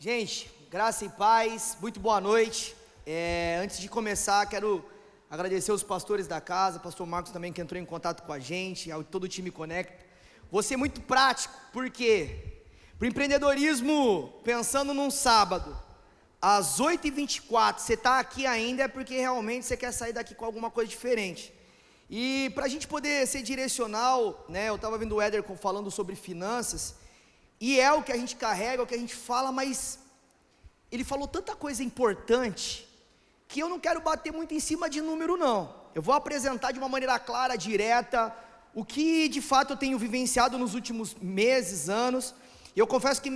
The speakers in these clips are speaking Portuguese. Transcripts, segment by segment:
Gente, graça e paz, muito boa noite. Antes de começar, quero agradecer os pastores da casa, pastor Marcos também que entrou em contato com a gente, ao todo o time Conecta. Vou ser muito prático, porque para o empreendedorismo, pensando num sábado, às 8h24, você está aqui ainda é porque realmente você quer sair daqui com alguma coisa diferente. E para a gente poder ser direcional, né, eu estava vendo o Éder falando sobre finanças, e é o que a gente carrega, é o que a gente fala, mas ele falou tanta coisa importante, que eu não quero bater muito em cima de número não. Eu vou apresentar de uma maneira clara, direta, o que de fato eu tenho vivenciado nos últimos meses, anos. E eu confesso que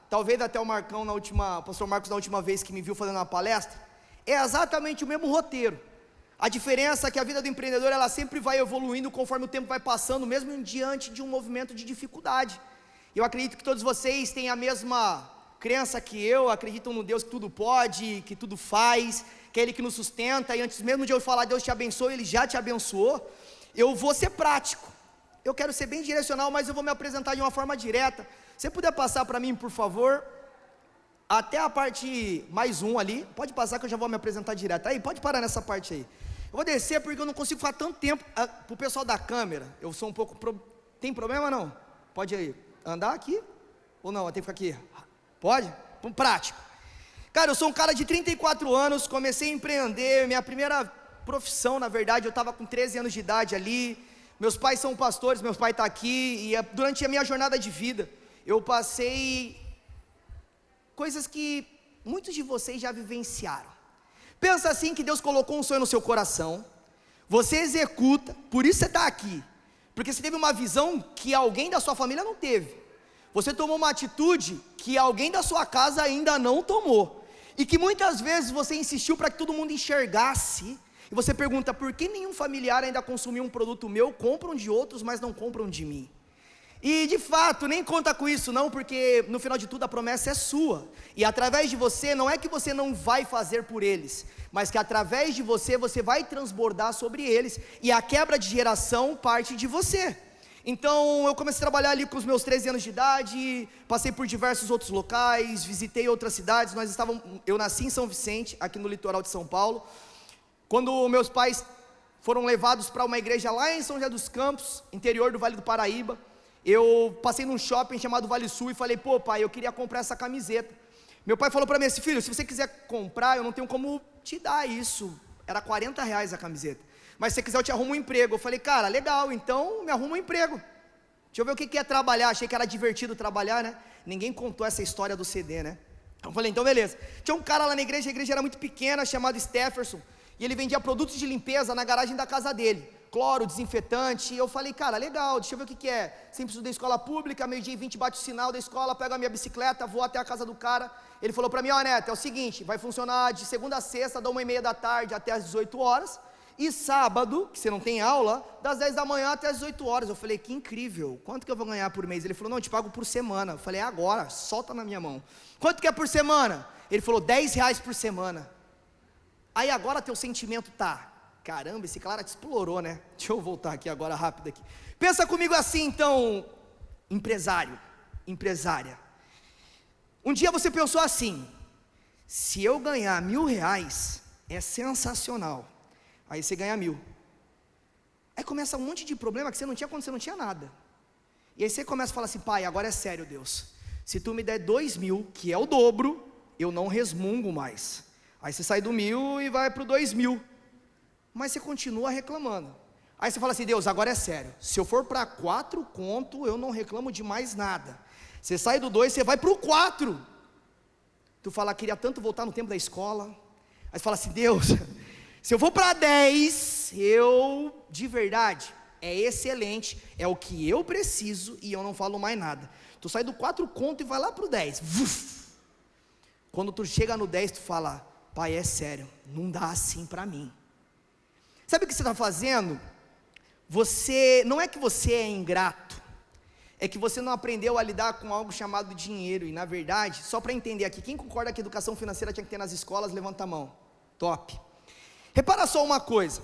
talvez até o pastor Marcos na última vez que me viu fazendo uma palestra, é exatamente o mesmo roteiro. A diferença é que a vida do empreendedor, ela sempre vai evoluindo conforme o tempo vai passando, mesmo diante de um movimento de dificuldade. Eu acredito que todos vocês têm a mesma crença que eu, acreditam no Deus que tudo pode, que tudo faz, que é Ele que nos sustenta, e antes mesmo de eu falar Deus te abençoe, Ele já te abençoou. Eu vou ser prático, eu quero ser bem direcional, mas eu vou me apresentar de uma forma direta. Se puder passar para mim, por favor, até a parte mais um ali, pode passar que eu já vou me apresentar direto, aí pode parar nessa parte aí. Eu vou descer porque eu não consigo ficar tanto tempo, para o pessoal da câmera, eu sou um pouco, tem problema não? Pode aí, andar aqui, ou não, tem que ficar aqui? Pode? Prático. Cara, eu sou um cara de 34 anos, comecei a empreender, minha primeira profissão, na verdade, eu estava com 13 anos de idade ali, meus pais são pastores, meu pai está aqui, e durante a minha jornada de vida, eu passei coisas que muitos de vocês já vivenciaram. Pensa assim que Deus colocou um sonho no seu coração, você executa, por isso você está aqui, porque você teve uma visão que alguém da sua família não teve, você tomou uma atitude que alguém da sua casa ainda não tomou, e que muitas vezes você insistiu para que todo mundo enxergasse, e você pergunta, por que nenhum familiar ainda consumiu um produto meu, compram de outros, mas não compram de mim? E de fato, nem conta com isso não, porque no final de tudo a promessa é sua, e através de você, não é que você não vai fazer por eles, mas que através de você, você vai transbordar sobre eles, e a quebra de geração parte de você. Então eu comecei a trabalhar ali com os meus 13 anos de idade, passei por diversos outros locais, visitei outras cidades, eu nasci em São Vicente, aqui no litoral de São Paulo, quando meus pais foram levados para uma igreja lá em São José dos Campos, interior do Vale do Paraíba, eu passei num shopping chamado Vale Sul e falei, pô pai, eu queria comprar essa camiseta. Meu pai falou para mim assim, filho, se você quiser comprar, eu não tenho como te dar isso, era R$40 a camiseta, mas se você quiser eu te arrumo um emprego. Eu falei, cara, legal, então me arruma um emprego, deixa eu ver o que é trabalhar, achei que era divertido trabalhar, né, ninguém contou essa história do CD, né, eu falei, então beleza. Tinha um cara lá na igreja, a igreja era muito pequena, chamado Stefferson, e ele vendia produtos de limpeza na garagem da casa dele, cloro, desinfetante, e eu falei, cara, legal, deixa eu ver o que é, sempre estudei escola pública, 12h20 bate o sinal da escola, pego a minha bicicleta, vou até a casa do cara, ele falou para mim, ó Neto, é o seguinte, vai funcionar de segunda a sexta, da 1h30 da tarde até as 18 horas, e sábado, que você não tem aula, das 10 da manhã até as 18 horas, eu falei, que incrível, quanto que eu vou ganhar por mês? Ele falou, não, eu te pago por semana, eu falei, é agora, solta na minha mão, quanto que é por semana? Ele falou, R$10 por semana, aí agora teu sentimento tá, caramba, esse cara te explorou, né? Deixa eu voltar aqui agora rápido aqui. Pensa comigo assim então, empresário, empresária. Um dia você pensou assim, se eu ganhar R$1.000, é sensacional. Aí você ganha 1.000. Aí começa um monte de problema que você não tinha quando você não tinha nada. E aí você começa a falar assim, pai, agora é sério Deus, se tu me der 2.000, que é o dobro, eu não resmungo mais. Aí você sai do 1.000 e vai para o 2.000. Mas você continua reclamando. Aí você fala assim, Deus, agora é sério, se eu for para 4 conto, eu não reclamo de mais nada. Você sai do 2, você vai para o 4. Tu fala, queria tanto voltar no tempo da escola. Aí você fala assim, Deus, se eu for para 10, de verdade, é excelente, é o que eu preciso e eu não falo mais nada. Tu sai do 4 conto e vai lá para o 10. Quando tu chega no 10, tu fala, pai, é sério, não dá assim para mim. Sabe o que você está fazendo? Não é que você é ingrato, é que você não aprendeu a lidar com algo chamado dinheiro. E na verdade, só para entender aqui, quem concorda que educação financeira tinha que ter nas escolas, levanta a mão. Top. Repara só uma coisa,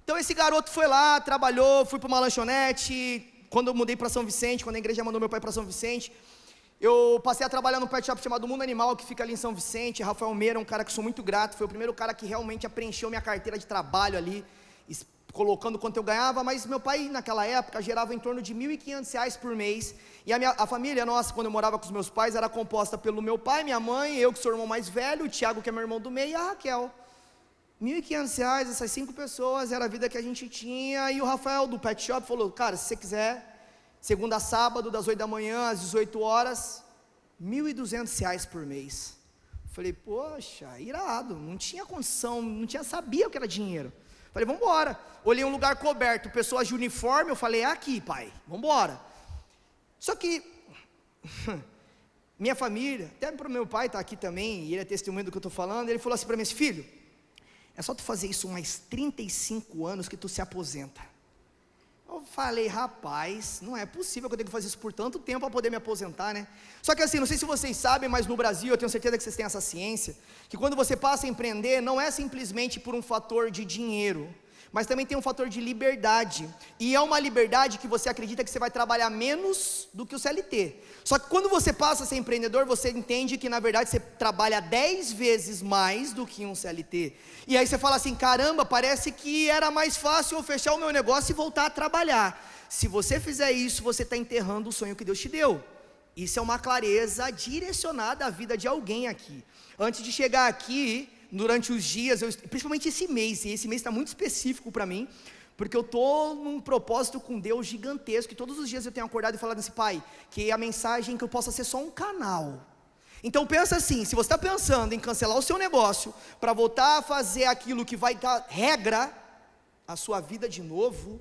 então esse garoto foi lá, trabalhou, fui para uma lanchonete, quando eu mudei para São Vicente, quando a igreja mandou meu pai para São Vicente, Eu passei a trabalhar num pet shop chamado Mundo Animal, que fica ali em São Vicente. Rafael Meira, um cara que sou muito grato, foi o primeiro cara que realmente preencheu minha carteira de trabalho ali, colocando quanto eu ganhava. Mas meu pai naquela época gerava em torno de R$1.500 por mês, e a família nossa, quando eu morava com os meus pais, era composta pelo meu pai, minha mãe, eu que sou o irmão mais velho, o Thiago que é meu irmão do meio, e a Raquel. R$1.500, essas 5 pessoas, era a vida que a gente tinha. E o Rafael do pet shop falou: cara, se você quiser, segunda a sábado, das 8 da manhã às 18 horas, R$1.200 por mês. Falei, poxa, irado, não tinha condição, sabia o que era dinheiro. Falei, vamos embora. Olhei um lugar coberto, pessoas de uniforme, eu falei, é aqui, pai, vamos embora. Só que, minha família, até para o meu pai está aqui também, e ele é testemunho do que eu estou falando, ele falou assim para mim, filho, é só tu fazer isso mais 35 anos que tu se aposenta. Eu falei, rapaz, não é possível que eu tenha que fazer isso por tanto tempo para poder me aposentar, né? Só que assim, não sei se vocês sabem, mas no Brasil, eu tenho certeza que vocês têm essa ciência, que quando você passa a empreender, não é simplesmente por um fator de dinheiro, mas também tem um fator de liberdade, e é uma liberdade que você acredita que você vai trabalhar menos do que o CLT, só que quando você passa a ser empreendedor, você entende que na verdade você trabalha 10 vezes mais do que um CLT, e aí você fala assim, caramba, parece que era mais fácil eu fechar o meu negócio e voltar a trabalhar. Se você fizer isso, você está enterrando o sonho que Deus te deu. Isso é uma clareza direcionada à vida de alguém aqui. Antes de chegar aqui, durante os dias, principalmente esse mês, e esse mês está muito específico para mim, porque eu estou num propósito com Deus gigantesco, e todos os dias eu tenho acordado e falado assim, pai, que a mensagem que eu possa ser só um canal. Então pensa assim, se você está pensando em cancelar o seu negócio, para voltar a fazer aquilo que vai dar regra à sua vida de novo,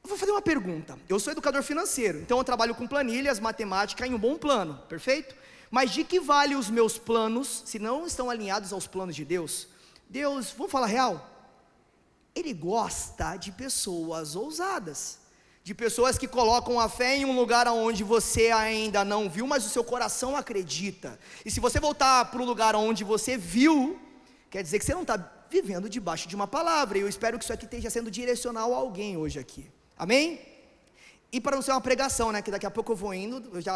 eu vou fazer uma pergunta. Eu sou educador financeiro, então eu trabalho com planilhas, matemática em um bom plano, perfeito? Mas de que vale os meus planos, se não estão alinhados aos planos de Deus? Deus, vamos falar real? Ele gosta de pessoas ousadas, de pessoas que colocam a fé em um lugar onde você ainda não viu, mas o seu coração acredita. E se você voltar para o lugar onde você viu, quer dizer que você não está vivendo debaixo de uma palavra. E eu espero que isso aqui esteja sendo direcional a alguém hoje aqui, amém? E para não ser uma pregação, né, que daqui a pouco eu vou indo, vamos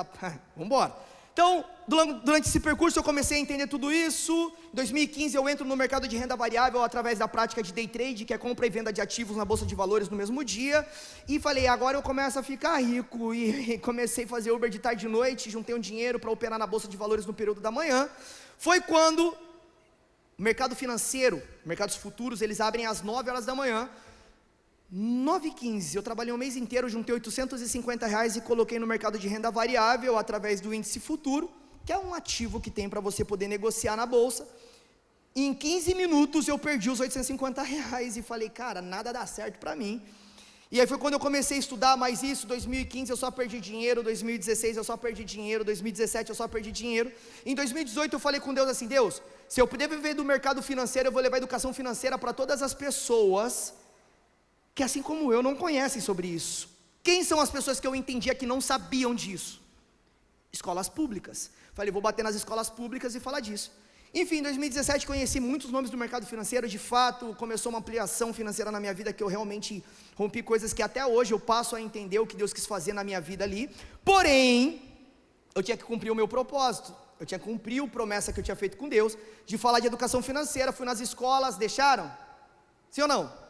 embora. Então, durante esse percurso eu comecei a entender tudo isso. Em 2015 eu entro no mercado de renda variável através da prática de day trade, que é compra e venda de ativos na bolsa de valores no mesmo dia. E falei, agora eu começo a ficar rico. E comecei a fazer Uber de tarde e de noite, juntei um dinheiro para operar na bolsa de valores no período da manhã. Foi quando o mercado financeiro, mercados futuros, eles abrem às 9 horas da manhã. 9h15, eu trabalhei um mês inteiro, juntei R$850 e coloquei no mercado de renda variável através do índice futuro, que é um ativo que tem para você poder negociar na bolsa. Em 15 minutos eu perdi os R$850 e falei, cara, nada dá certo para mim. E aí foi quando eu comecei a estudar mais isso. 2015 eu só perdi dinheiro, 2016 eu só perdi dinheiro, 2017 eu só perdi dinheiro. Em 2018 eu falei com Deus assim, Deus, se eu puder viver do mercado financeiro, eu vou levar a educação financeira para todas as pessoas que assim como eu não conhecem sobre isso. Quem são as pessoas que eu entendia que não sabiam disso? Escolas públicas. Falei, vou bater nas escolas públicas e falar disso. Enfim, em 2017 conheci muitos nomes do mercado financeiro. De fato, começou uma ampliação financeira na minha vida, que eu realmente rompi coisas que até hoje eu passo a entender o que Deus quis fazer na minha vida ali. Porém, eu tinha que cumprir o meu propósito. Eu tinha que cumprir a promessa que eu tinha feito com Deus, de falar de educação financeira. Fui nas escolas, deixaram? Sim ou não?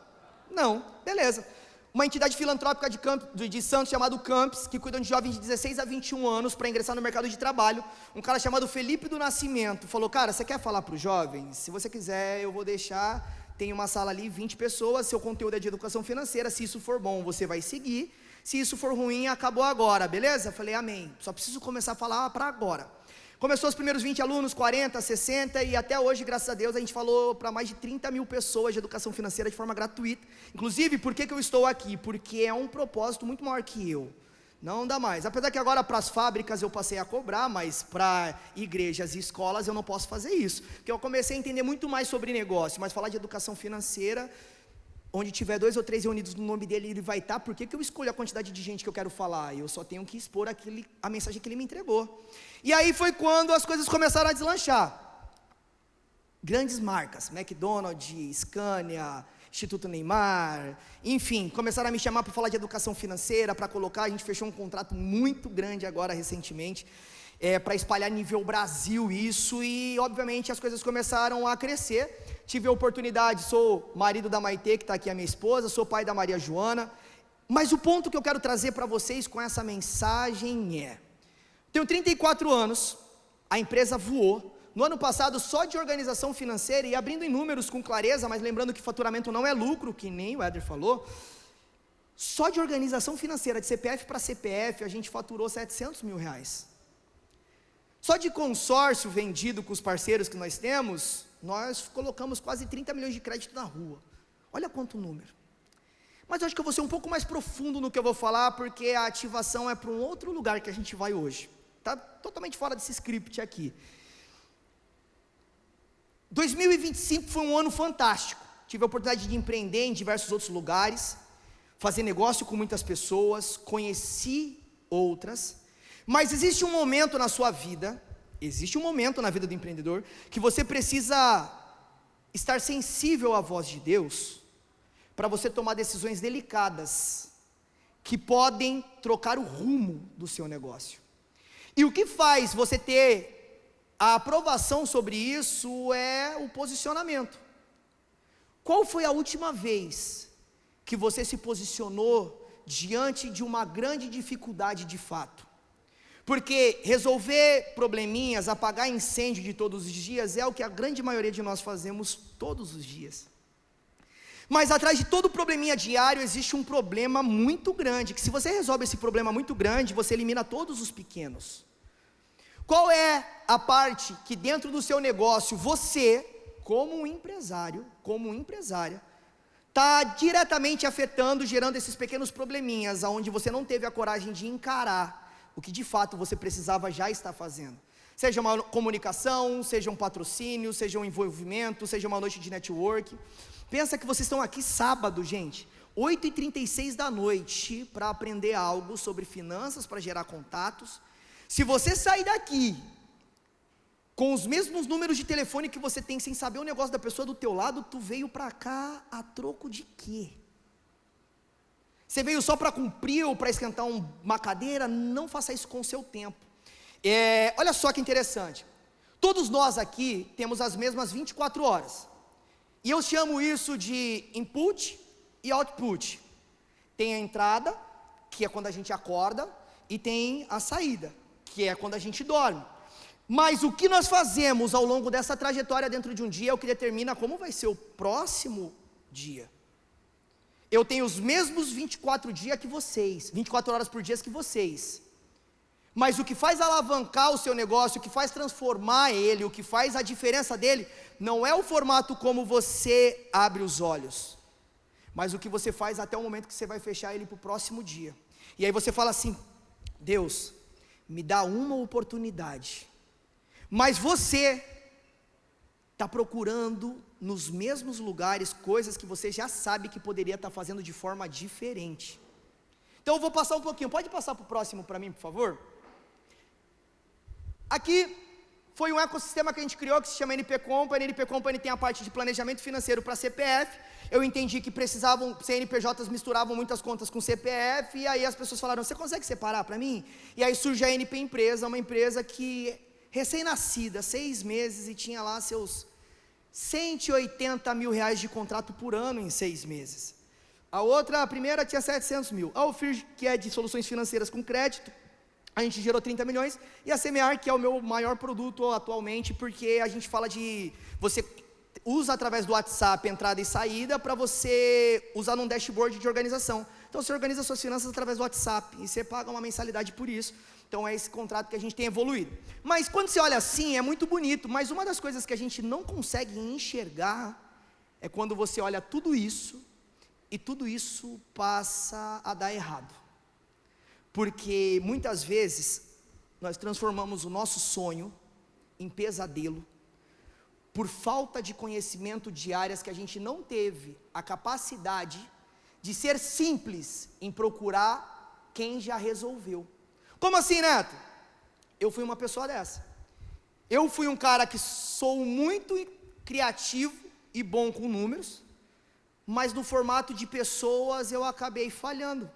Não, beleza. Uma entidade filantrópica de Santos chamado Campus, que cuida de jovens de 16 a 21 anos para ingressar no mercado de trabalho. Um cara chamado Felipe do Nascimento falou, cara, você quer falar para os jovens? Se você quiser, eu vou deixar, tem uma sala ali, 20 pessoas, seu conteúdo é de educação financeira, se isso for bom, você vai seguir, se isso for ruim, acabou agora, beleza? Falei, amém, só preciso começar a falar para agora. Começou os primeiros 20 alunos, 40, 60, e até hoje, graças a Deus, a gente falou para mais de 30 mil pessoas de educação financeira de forma gratuita. Inclusive, por que eu estou aqui? Porque é um propósito muito maior que eu. Não dá mais. Apesar que agora para as fábricas eu passei a cobrar, mas para igrejas e escolas eu não posso fazer isso. Porque eu comecei a entender muito mais sobre negócio, mas falar de educação financeira, onde tiver 2 ou 3 reunidos no nome dele, ele vai estar. Por que eu escolho a quantidade de gente que eu quero falar? Eu só tenho que expor a mensagem que ele me entregou. E aí foi quando as coisas começaram a deslanchar. Grandes marcas, McDonald's, Scania, Instituto Neymar, enfim, começaram a me chamar para falar de educação financeira, para colocar, a gente fechou um contrato muito grande agora recentemente, para espalhar nível Brasil isso, e obviamente as coisas começaram a crescer. Tive a oportunidade, sou marido da Maitê, que está aqui, a minha esposa, sou pai da Maria Joana, mas o ponto que eu quero trazer para vocês com essa mensagem é: tenho 34 anos, a empresa voou. No ano passado, só de organização financeira, e abrindo em números com clareza, mas lembrando que faturamento não é lucro, que nem o Éder falou, só de organização financeira, de CPF para CPF, a gente faturou 700 mil reais. Só de consórcio vendido com os parceiros que nós temos, nós colocamos quase 30 milhões de crédito na rua. Olha quanto número. Mas eu acho que eu vou ser um pouco mais profundo no que eu vou falar, porque a ativação é para um outro lugar que a gente vai hoje. Está totalmente fora desse script aqui. 2025 foi um ano fantástico. Tive a oportunidade de empreender em diversos outros lugares, fazer negócio com muitas pessoas, conheci outras, mas existe um momento na sua vida, existe um momento na vida do empreendedor, que você precisa estar sensível à voz de Deus, para você tomar decisões delicadas, que podem trocar o rumo do seu negócio. E o que faz você ter a aprovação sobre isso é o posicionamento. Qual foi a última vez que você se posicionou diante de uma grande dificuldade de fato? Porque resolver probleminhas, apagar incêndio de todos os dias é o que a grande maioria de nós fazemos todos os dias. Mas atrás de todo probleminha diário existe um problema muito grande, que se você resolve esse problema muito grande, você elimina todos os pequenos. Qual é a parte que dentro do seu negócio, você, como um empresário, como empresária, está diretamente afetando, gerando esses pequenos probleminhas, onde você não teve a coragem de encarar o que de fato você precisava já estar fazendo? Seja uma comunicação, seja um patrocínio, seja um envolvimento, seja uma noite de network. Pensa que vocês estão aqui sábado, gente, 8h36 da noite, para aprender algo sobre finanças, para gerar contatos. Se você sair daqui com os mesmos números de telefone que você tem, sem saber o negócio da pessoa do teu lado, tu veio para cá a troco de quê? Você veio só para cumprir ou para esquentar uma cadeira? Não faça isso com o seu tempo. Olha só que interessante, todos nós aqui temos as mesmas 24 horas, e eu chamo isso de input e output. Tem a entrada, que é quando a gente acorda, e tem a saída, que é quando a gente dorme. Mas o que nós fazemos ao longo dessa trajetória dentro de um dia é o que determina como vai ser o próximo dia. Eu tenho os mesmos 24 dias que vocês, 24 horas por dia que vocês, mas o que faz alavancar o seu negócio, o que faz transformar ele, o que faz a diferença dele, não é o formato como você abre os olhos, mas o que você faz até o momento que você vai fechar ele para o próximo dia. E aí você fala assim: Deus, me dá uma oportunidade, mas você está procurando nos mesmos lugares coisas que você já sabe que poderia estar fazendo de forma diferente. Então eu vou passar um pouquinho, pode passar para o próximo para mim, por favor? Aqui foi um ecossistema que a gente criou, que se chama NP Company. NP Company tem a parte de planejamento financeiro para CPF. Eu entendi que precisavam, CNPJs misturavam muitas contas com CPF, e aí as pessoas falaram: você consegue separar para mim? E aí surge a NP Empresa, uma empresa que, recém-nascida, 6 meses, e tinha lá seus 180 mil reais de contrato por ano em 6 meses. A primeira tinha 700 mil. A Ofir, que é de soluções financeiras com crédito, a gente gerou 30 milhões, e a Semear, que é o meu maior produto atualmente, porque a gente fala de, você usa através do WhatsApp entrada e saída, para você usar num dashboard de organização. Então você organiza suas finanças através do WhatsApp, e você paga uma mensalidade por isso. Então é esse contrato que a gente tem evoluído. Mas quando você olha assim, é muito bonito, mas uma das coisas que a gente não consegue enxergar, é quando você olha tudo isso, e tudo isso passa a dar errado. Porque muitas vezes nós transformamos o nosso sonho em pesadelo, por falta de conhecimento de áreas que a gente não teve a capacidade de ser simples em procurar quem já resolveu. Como assim, Neto? Eu fui uma pessoa dessa. Eu fui um cara que sou muito criativo e bom com números, mas no formato de pessoas eu acabei falhando.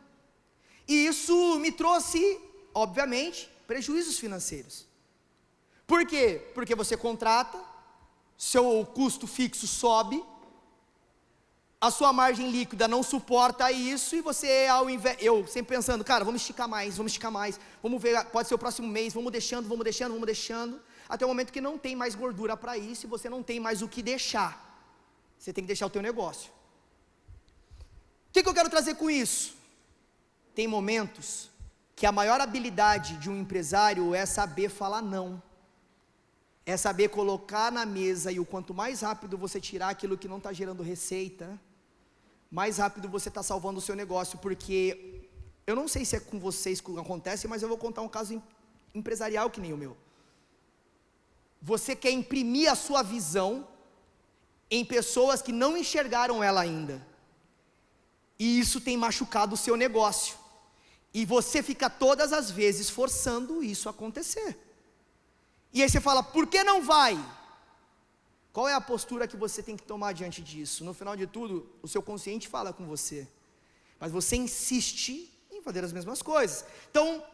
E isso me trouxe, obviamente, prejuízos financeiros. Por quê? Porque você contrata, seu custo fixo sobe, a sua margem líquida não suporta isso, e você, eu sempre pensando, cara, vamos esticar mais, vamos ver, pode ser o próximo mês, vamos deixando, até o momento que não tem mais gordura para isso, e você não tem mais o que deixar, você tem que deixar o teu negócio. O que eu quero trazer com isso? Tem momentos que a maior habilidade de um empresário é saber falar não, é saber colocar na mesa, e o quanto mais rápido você tirar aquilo que não está gerando receita, mais rápido você está salvando o seu negócio. Porque eu não sei se é com vocês que acontece, mas eu vou contar um caso empresarial que nem o meu. Você quer imprimir a sua visão em pessoas que não enxergaram ela ainda, e isso tem machucado o seu negócio, e você fica todas as vezes forçando isso a acontecer, e aí você fala, por que não vai? Qual é a postura que você tem que tomar diante disso? No final de tudo, o seu consciente fala com você, mas você insiste em fazer as mesmas coisas. Então,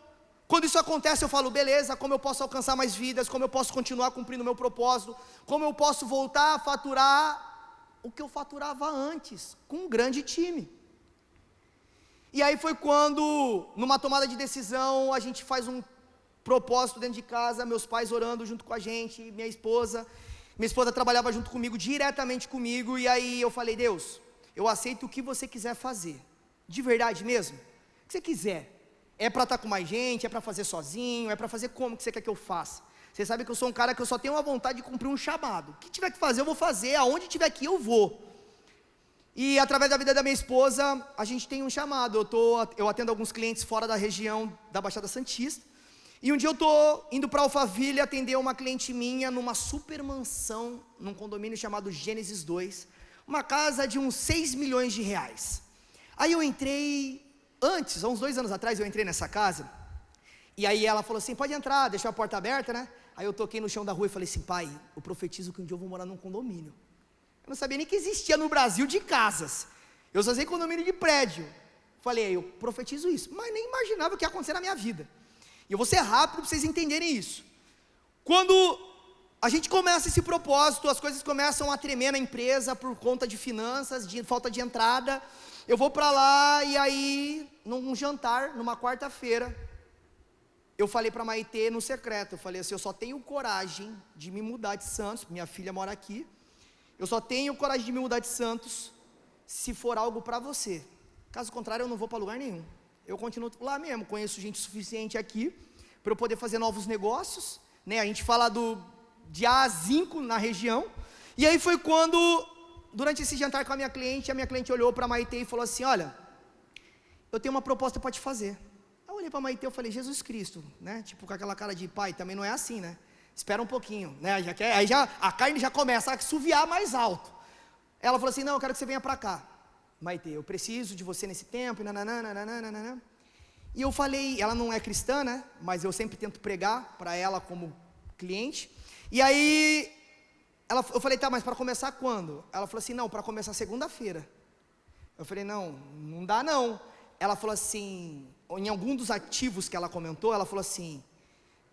quando isso acontece, eu falo, beleza, como eu posso alcançar mais vidas, como eu posso continuar cumprindo o meu propósito, como eu posso voltar a faturar o que eu faturava antes, com um grande time. E aí foi quando, numa tomada de decisão, a gente faz um propósito dentro de casa, meus pais orando junto com a gente, minha esposa trabalhava junto comigo, diretamente comigo, e aí eu falei, Deus, eu aceito o que você quiser fazer, de verdade mesmo, o que você quiser, é para estar com mais gente, é para fazer sozinho, é para fazer como que você quer que eu faça? Você sabe que eu sou um cara que eu só tenho uma vontade de cumprir um chamado, o que tiver que fazer eu vou fazer, aonde tiver que ir eu vou. E através da vida da minha esposa, a gente tem um chamado, eu atendo alguns clientes fora da região da Baixada Santista, e um dia eu estou indo para Alphaville atender uma cliente minha numa super mansão, num condomínio chamado Gênesis 2, uma casa de uns 6 milhões de reais. Aí eu entrei, há uns 2 anos atrás eu entrei nessa casa, e aí ela falou assim, pode entrar, deixou a porta aberta, né? Aí eu toquei no chão da rua e falei assim, pai, eu profetizo que um dia eu vou morar num condomínio. Eu não sabia nem que existia no Brasil de casas, eu só sei condomínio de prédio. Falei, eu profetizo isso, mas nem imaginava o que ia acontecer na minha vida. E eu vou ser rápido para vocês entenderem isso. Quando a gente começa esse propósito, as coisas começam a tremer na empresa por conta de finanças, de falta de entrada. Eu vou para lá e aí, num jantar, numa quarta-feira, eu falei para a Maitê no secreto, eu falei assim, eu só tenho coragem de me mudar de Santos, minha filha mora aqui, eu só tenho coragem de me mudar de Santos se for algo para você. Caso contrário, eu não vou para lugar nenhum. Eu continuo lá mesmo, conheço gente suficiente aqui para eu poder fazer novos negócios, né? A gente fala de A a Zinco na região. E aí foi quando, durante esse jantar com a minha cliente olhou para a Maitê e falou assim, olha, eu tenho uma proposta para te fazer. Eu olhei para a Maitê e falei, Jesus Cristo, né? Tipo com aquela cara de pai, também não é assim, né? Espera um pouquinho, né? Aí a carne já começa a assoviar mais alto. Ela falou assim, não, eu quero que você venha para cá. Maitê, eu preciso de você nesse tempo, nananana. E eu falei, ela não é cristã, né? Mas eu sempre tento pregar para ela como cliente. E aí, eu falei, tá, mas para começar quando? Ela falou assim, não, para começar segunda-feira. Eu falei, não dá não. Ela falou assim, em algum dos ativos que ela comentou, ela falou assim,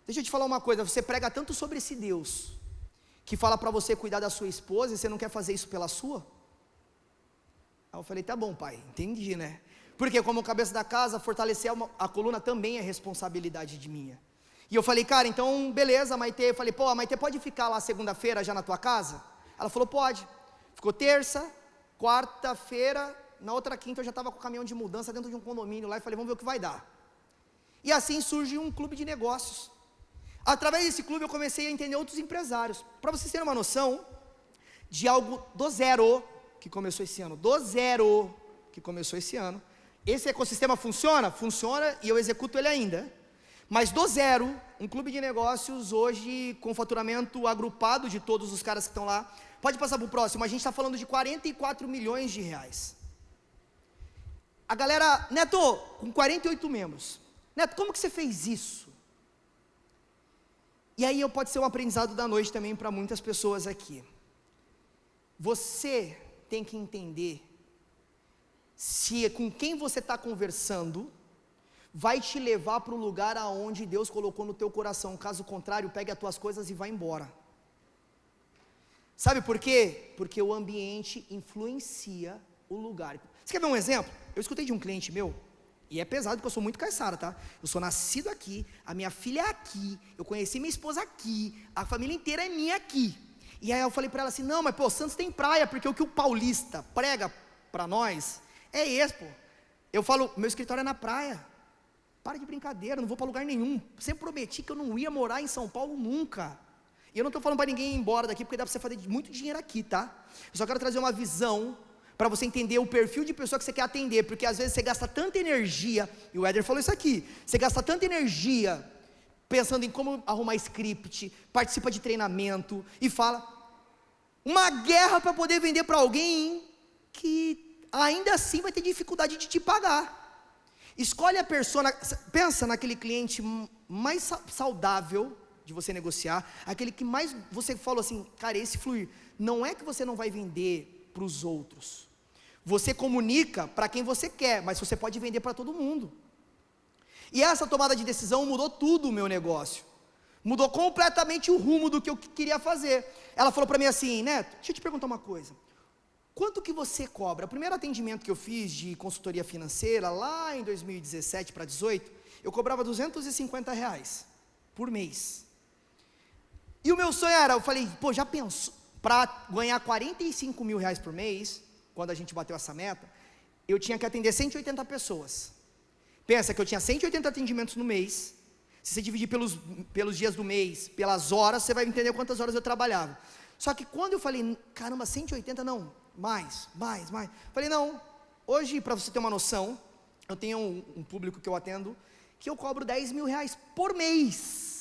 deixa eu te falar uma coisa, você prega tanto sobre esse Deus, que fala para você cuidar da sua esposa, e você não quer fazer isso pela sua? Aí eu falei, tá bom pai, entendi, né? Porque como cabeça da casa, fortalecer a coluna também é responsabilidade de minha. E eu falei, cara, então beleza, Maitê. Eu falei, pô, a Maitê pode ficar lá segunda-feira já na tua casa? Ela falou, pode. Ficou terça, quarta-feira, na outra quinta eu já estava com o caminhão de mudança dentro de um condomínio lá, e falei, vamos ver o que vai dar. E assim surge um clube de negócios. Através desse clube eu comecei a entender outros empresários. Para vocês terem uma noção de algo do zero que começou esse ano. Esse ecossistema funciona? Funciona, e eu executo ele ainda. Mas do zero, um clube de negócios hoje com faturamento agrupado de todos os caras que estão lá. Pode passar para o próximo, a gente está falando de 44 milhões de reais. A galera, Neto, com 48 membros. Neto, como que você fez isso? E aí pode ser um aprendizado da noite também para muitas pessoas aqui. Você tem que entender se com quem você está conversando vai te levar para o lugar aonde Deus colocou no teu coração. Caso contrário, pegue as tuas coisas e vá embora. Sabe por quê? Porque o ambiente influencia o lugar. Você quer ver um exemplo? Eu escutei de um cliente meu, e é pesado porque eu sou muito caiçara, tá? Eu sou nascido aqui, a minha filha é aqui, eu conheci minha esposa aqui, a família inteira é minha aqui. E aí eu falei para ela assim, não, mas pô, Santos tem praia, porque o que o paulista prega para nós é esse, pô. Eu falo, meu escritório é na praia. Para de brincadeira, não vou para lugar nenhum. Sempre prometi que eu não ia morar em São Paulo nunca. E eu não estou falando para ninguém ir embora daqui, porque dá para você fazer muito dinheiro aqui, tá? Eu só quero trazer uma visão para você entender o perfil de pessoa que você quer atender, porque às vezes você gasta tanta energia, e o Éder falou isso aqui, você gasta tanta energia pensando em como arrumar script, participa de treinamento, e fala, uma guerra para poder vender para alguém que ainda assim vai ter dificuldade de te pagar. Escolhe a persona, pensa naquele cliente mais saudável de você negociar, aquele que mais você falou assim, cara, esse fluir, não é que você não vai vender para os outros, você comunica para quem você quer, mas você pode vender para todo mundo. E essa tomada de decisão mudou tudo o meu negócio, mudou completamente o rumo do que eu queria fazer. Ela falou para mim assim, Neto, deixa eu te perguntar uma coisa, quanto que você cobra? O primeiro atendimento que eu fiz de consultoria financeira, lá em 2017 para 2018, eu cobrava R$250 por mês. E o meu sonho era, eu falei, pô, já pensou, para ganhar R$45 mil por mês, quando a gente bateu essa meta, eu tinha que atender 180 pessoas. Pensa que eu tinha 180 atendimentos no mês, se você dividir pelos dias do mês, pelas horas, você vai entender quantas horas eu trabalhava. Só que quando eu falei, caramba, 180 não, mais, falei não, hoje para você ter uma noção, eu tenho um público que eu atendo, que eu cobro R$10 mil por mês.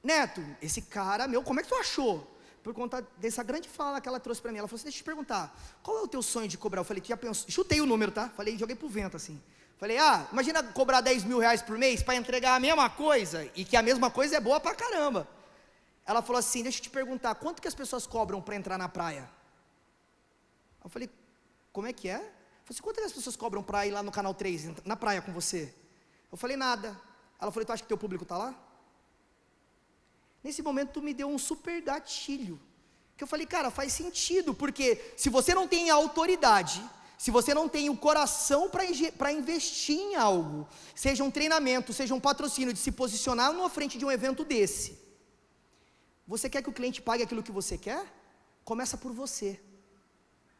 Neto, esse cara, meu, como é que tu achou? Por conta dessa grande fala que ela trouxe para mim, ela falou assim, deixa eu te perguntar, qual é o teu sonho de cobrar? Eu falei, tu já pensou, chutei o número, tá? Falei, joguei pro vento assim, falei, imagina cobrar R$10 mil por mês, para entregar a mesma coisa, e que a mesma coisa é boa pra caramba. Ela falou assim, deixa eu te perguntar, quanto que as pessoas cobram para entrar na praia? Eu falei, como é que é? Eu falei assim, quanto que as pessoas cobram para ir lá no Canal 3, na praia com você? Eu falei, nada. Ela falou, tu acha que teu público está lá? Nesse momento tu me deu um super gatilho, que eu falei, cara, faz sentido, porque se você não tem a autoridade, se você não tem o coração para investir em algo, seja um treinamento, seja um patrocínio, de se posicionar na frente de um evento desse, você quer que o cliente pague aquilo que você quer? Começa por você.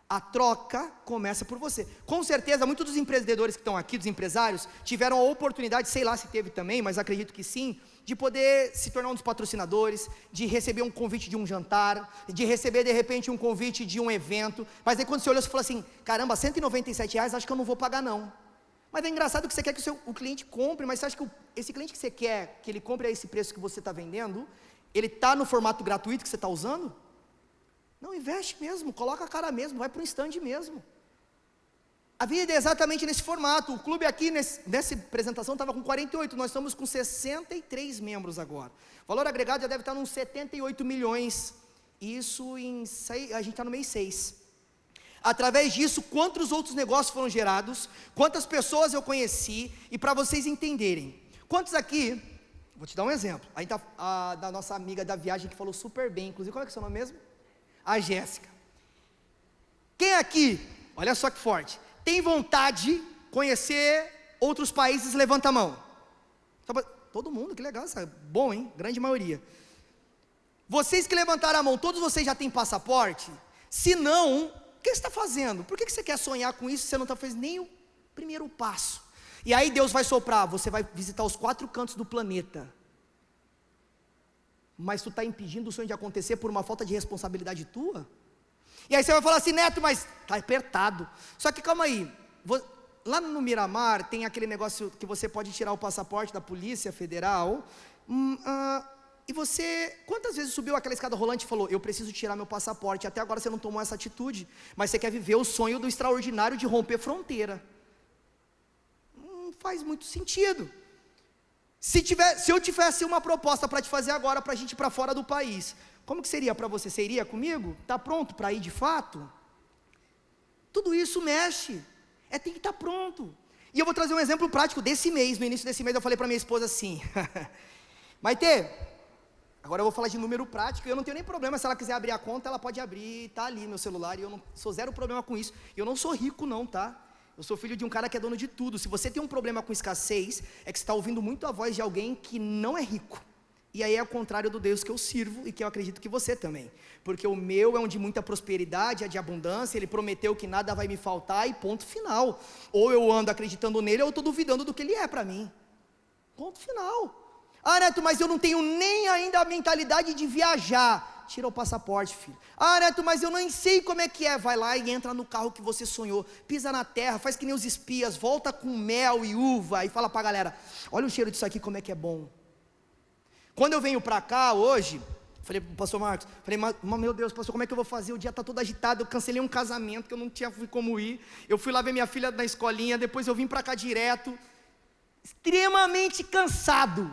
A troca começa por você. Com certeza, muitos dos empreendedores que estão aqui, dos empresários, tiveram a oportunidade, sei lá se teve também, mas acredito que sim, de poder se tornar um dos patrocinadores, de receber um convite de um jantar, de receber de repente um convite de um evento, mas aí quando você olha, você fala assim, caramba, R$197, acho que eu não vou pagar não. Mas é engraçado que você quer que o cliente compre, mas você acha que esse cliente que você quer que ele compre a esse preço que você está vendendo, ele está no formato gratuito que você está usando? Não, investe mesmo, coloca a cara mesmo, vai para o stand mesmo. A vida é exatamente nesse formato. O clube aqui, nessa apresentação, estava com 48, nós estamos com 63 membros agora. O valor agregado já deve estar nos 78 milhões, isso a gente está no mês 6. Através disso, quantos outros negócios foram gerados, quantas pessoas eu conheci, e para vocês entenderem, quantos aqui, vou te dar um exemplo, aí está da nossa amiga da viagem que falou super bem, inclusive, qual é que é o seu nome mesmo? A Jéssica. Quem aqui, olha só que forte, tem vontade de conhecer outros países? Levanta a mão. Todo mundo, que legal, sabe? Bom, hein? Grande maioria. Vocês que levantaram a mão, todos vocês já têm passaporte? Se não, o que você está fazendo? Por que você quer sonhar com isso se você não está fazendo nem o primeiro passo? E aí Deus vai soprar, você vai visitar os 4 cantos do planeta, mas tu está impedindo o sonho de acontecer por uma falta de responsabilidade tua? E aí você vai falar assim, Neto, mas está apertado. Só que calma aí, lá no Miramar tem aquele negócio que você pode tirar o passaporte da Polícia Federal, e você, quantas vezes subiu aquela escada rolante e falou, eu preciso tirar meu passaporte, até agora você não tomou essa atitude, mas você quer viver o sonho do extraordinário de romper fronteira? Não faz muito sentido. Se eu tivesse uma proposta para te fazer agora, para a gente ir para fora do país, como que seria para você? Você iria comigo? Está pronto para ir de fato? Tudo isso mexe. Tem que estar pronto. E eu vou trazer um exemplo prático desse mês. No início desse mês eu falei para minha esposa assim: Maitê, agora eu vou falar de número prático. Eu não tenho nem problema, se ela quiser abrir a conta, ela pode abrir, tá ali meu celular. E eu não sou zero problema com isso. Eu não sou rico não, tá? Eu sou filho de um cara que é dono de tudo. Se você tem um problema com escassez, é que você está ouvindo muito a voz de alguém que não é rico. E aí é o contrário do Deus que eu sirvo e que eu acredito que você também. Porque o meu é um de muita prosperidade, é de abundância. Ele prometeu que nada vai me faltar e ponto final. Ou eu ando acreditando nele ou eu estou duvidando do que ele é para mim. Ponto final. Ah, Neto, mas eu não tenho nem ainda a mentalidade de viajar. Tira o passaporte, filho. Ah, Neto, mas eu nem sei como é que é. Vai lá e entra no carro que você sonhou. Pisa na terra, faz que nem os espias. Volta com mel e uva. E fala para a galera: olha o cheiro disso aqui, como é que é bom. Quando eu venho para cá hoje, falei para o pastor Marcos, falei: meu Deus, pastor, como é que eu vou fazer? O dia está todo agitado, eu cancelei um casamento que eu não tinha como ir. Eu fui lá ver minha filha na escolinha, depois eu vim para cá direto, extremamente cansado.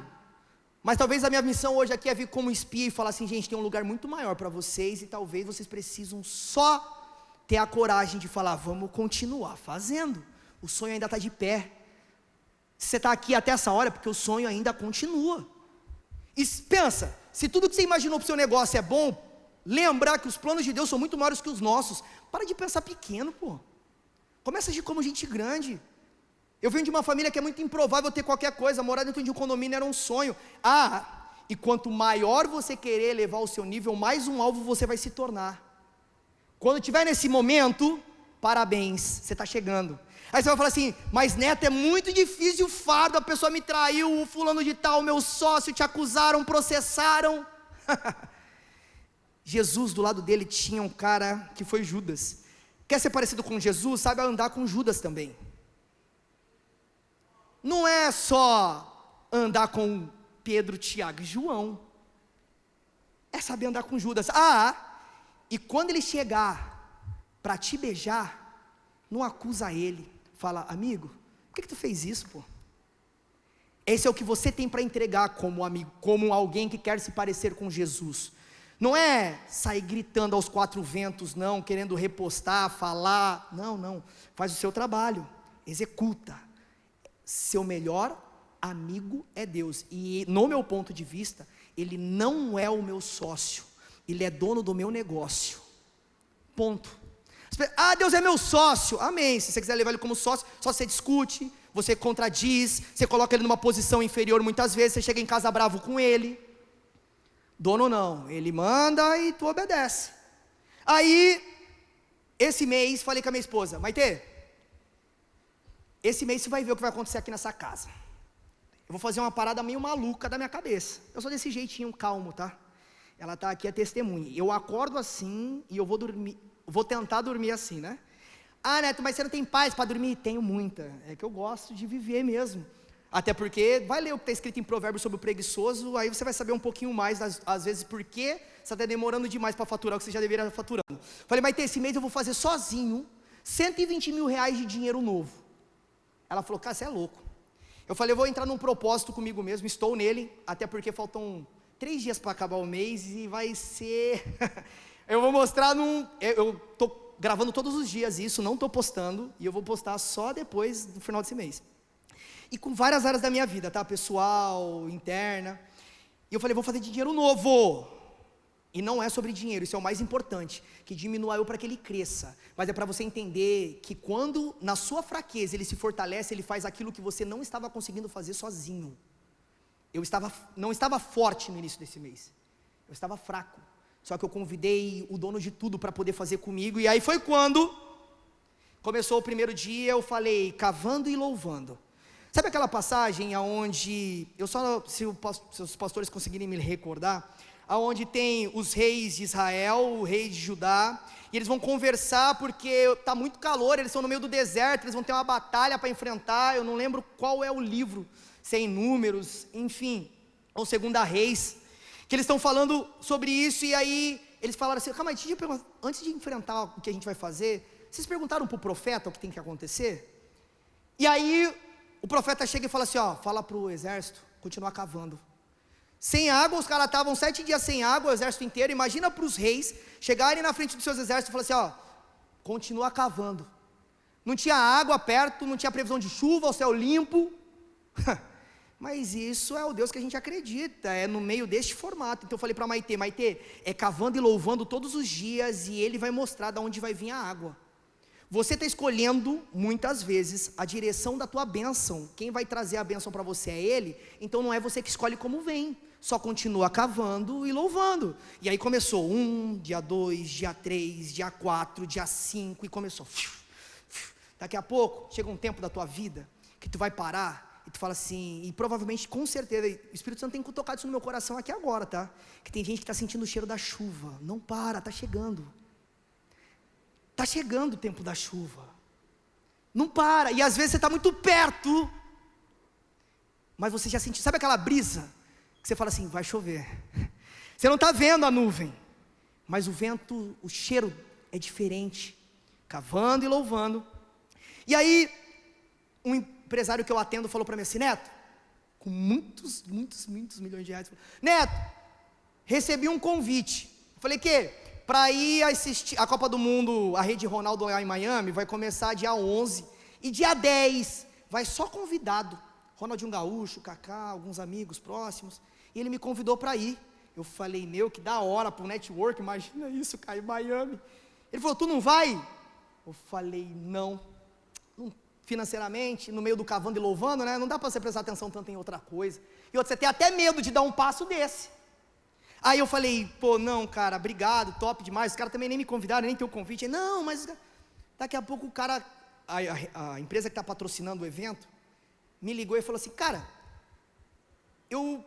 Mas talvez a minha missão hoje aqui é vir como espia e falar assim: gente, tem um lugar muito maior para vocês, e talvez vocês precisam só ter a coragem de falar: vamos continuar fazendo, o sonho ainda está de pé. Se você está aqui até essa hora, é porque o sonho ainda continua. E pensa, se tudo que você imaginou para o seu negócio é bom, lembrar que os planos de Deus são muito maiores que os nossos. Para de pensar pequeno, pô. Começa a agir como gente grande. Eu venho de uma família que é muito improvável ter qualquer coisa. Morar dentro de um condomínio era um sonho. E quanto maior você querer elevar o seu nível, mais um alvo você vai se tornar. Quando estiver nesse momento, parabéns, você está chegando. Aí você vai falar assim: mas Neto, é muito difícil o fardo, a pessoa me traiu, o fulano de tal, meu sócio, te acusaram, processaram. Jesus, do lado dele tinha um cara que foi Judas. Quer ser parecido com Jesus? Sabe andar com Judas também. Não é só andar com Pedro, Tiago e João, é saber andar com Judas. E quando ele chegar para te beijar, não acusa ele. Fala: amigo, por que tu fez isso, pô? Esse é o que você tem para entregar como amigo, como alguém que quer se parecer com Jesus. Não é sair gritando aos quatro ventos, não, querendo repostar, falar. Não, faz o seu trabalho, executa. Seu melhor amigo é Deus. E no meu ponto de vista, ele não é o meu sócio, ele é dono do meu negócio. Ponto. Deus é meu sócio, amém. Se você quiser levar ele como sócio, só você discute, você contradiz, você coloca ele numa posição inferior muitas vezes, você chega em casa bravo com ele. Dono não, ele manda e tu obedece. Aí, esse mês, falei com a minha esposa: Maitê, esse mês você vai ver o que vai acontecer aqui nessa casa. Eu vou fazer uma parada meio maluca da minha cabeça. Eu sou desse jeitinho calmo, tá? Ela está aqui, é testemunha. Eu acordo assim e eu vou dormir. Vou tentar dormir assim, né? Neto, mas você não tem paz para dormir? Tenho muita. É que eu gosto de viver mesmo. Até porque, vai ler o que está escrito em Provérbios sobre o preguiçoso, aí você vai saber um pouquinho mais, às vezes, por que você está demorando demais para faturar o que você já deveria estar faturando. Falei: mas esse mês eu vou fazer sozinho 120 mil reais de dinheiro novo. Ela falou: cara, você é louco. Eu falei: eu vou entrar num propósito comigo mesmo, estou nele, até porque faltam 3 dias para acabar o mês e vai ser... Eu vou mostrar eu estou gravando todos os dias isso, não estou postando, e eu vou postar só depois do final desse mês. E com várias áreas da minha vida, tá? Pessoal, interna. E eu falei: vou fazer de dinheiro novo. E não é sobre dinheiro, isso é o mais importante, que diminua eu para que ele cresça. Mas é para você entender que quando na sua fraqueza ele se fortalece, ele faz aquilo que você não estava conseguindo fazer sozinho. Eu não estava forte no início desse mês, eu estava fraco. Só que eu convidei o dono de tudo para poder fazer comigo. E aí foi quando começou o primeiro dia, eu falei: cavando e louvando. Sabe aquela passagem onde, se os pastores conseguirem me recordar, aonde tem os reis de Israel, o rei de Judá, e eles vão conversar porque está muito calor, eles estão no meio do deserto, eles vão ter uma batalha para enfrentar. Eu não lembro qual é o livro, se é em Números, enfim, ou Segunda Reis, que eles estão falando sobre isso. E aí eles falaram assim: calma aí, antes de enfrentar o que a gente vai fazer, vocês perguntaram para o profeta o que tem que acontecer? E aí o profeta chega e fala assim: fala para o exército continuar cavando. Sem água, os caras estavam 7 dias sem água, o exército inteiro. Imagina para os reis chegarem na frente dos seus exércitos e falar assim: continua cavando. Não tinha água perto, não tinha previsão de chuva, o céu limpo. Mas isso é o Deus que a gente acredita, é no meio deste formato. Então eu falei para Maitê, é cavando e louvando todos os dias, e Ele vai mostrar de onde vai vir a água. Você está escolhendo, muitas vezes, a direção da tua bênção. Quem vai trazer a bênção para você é Ele, então não é você que escolhe como vem. Só continua cavando e louvando. E aí começou dia 2, dia 3, dia 4, dia 5, e começou. Daqui a pouco, chega um tempo da tua vida, que tu vai parar, e tu fala assim, e provavelmente, com certeza, o Espírito Santo tem tocado isso no meu coração aqui agora, tá? Que tem gente que está sentindo o cheiro da chuva. Não para, está chegando. Está chegando o tempo da chuva. Não para, e às vezes você está muito perto, mas você já sentiu, sabe aquela brisa? Que você fala assim, vai chover. Você não está vendo a nuvem, mas o vento, o cheiro é diferente. Cavando e louvando. E aí, um empresário que eu atendo falou para mim assim, Neto, com muitos milhões de reais, falou, Neto, recebi um convite. Eu falei, para ir assistir a Copa do Mundo, a Rede Ronaldo lá em Miami, vai começar dia 11, e dia 10, vai só convidado, Ronaldinho Gaúcho, Kaká, alguns amigos próximos, e ele me convidou para ir. Eu falei, que da hora para o network, imagina isso, cara, em Miami. Ele falou, tu não vai? Eu falei, não, financeiramente, no meio do cavando e louvando, né? Não dá para você prestar atenção tanto em outra coisa. E outra, você tem até medo de dar um passo desse. Aí eu falei, não, cara, obrigado, top demais. Os caras também nem me convidaram, nem tem o convite. Não, mas daqui a pouco o cara, a empresa que está patrocinando o evento, me ligou e falou assim, cara, eu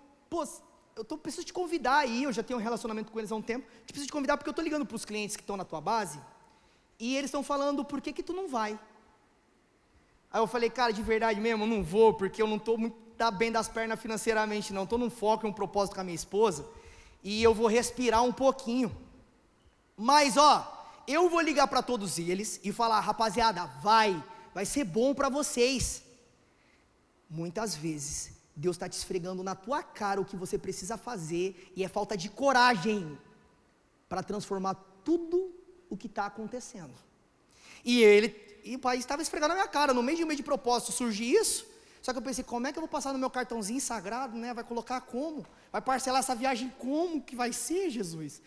preciso te convidar aí, eu já tenho um relacionamento com eles há um tempo, te preciso te convidar porque eu estou ligando para os clientes que estão na tua base, e eles estão falando, por que tu não vai? Aí eu falei, cara, de verdade mesmo, eu não vou, porque eu não estou muito bem das pernas financeiramente não, estou num foco e um propósito com a minha esposa, e eu vou respirar um pouquinho, mas eu vou ligar para todos eles, e falar, rapaziada, vai ser bom para vocês. Muitas vezes, Deus está te esfregando na tua cara o que você precisa fazer, e é falta de coragem, para transformar tudo o que está acontecendo. E o pai estava esfregando na minha cara, no meio de um mês de propósito, surgiu isso, só que eu pensei, como é que eu vou passar no meu cartãozinho sagrado, né, vai colocar como? Vai parcelar essa viagem como que vai ser, Jesus?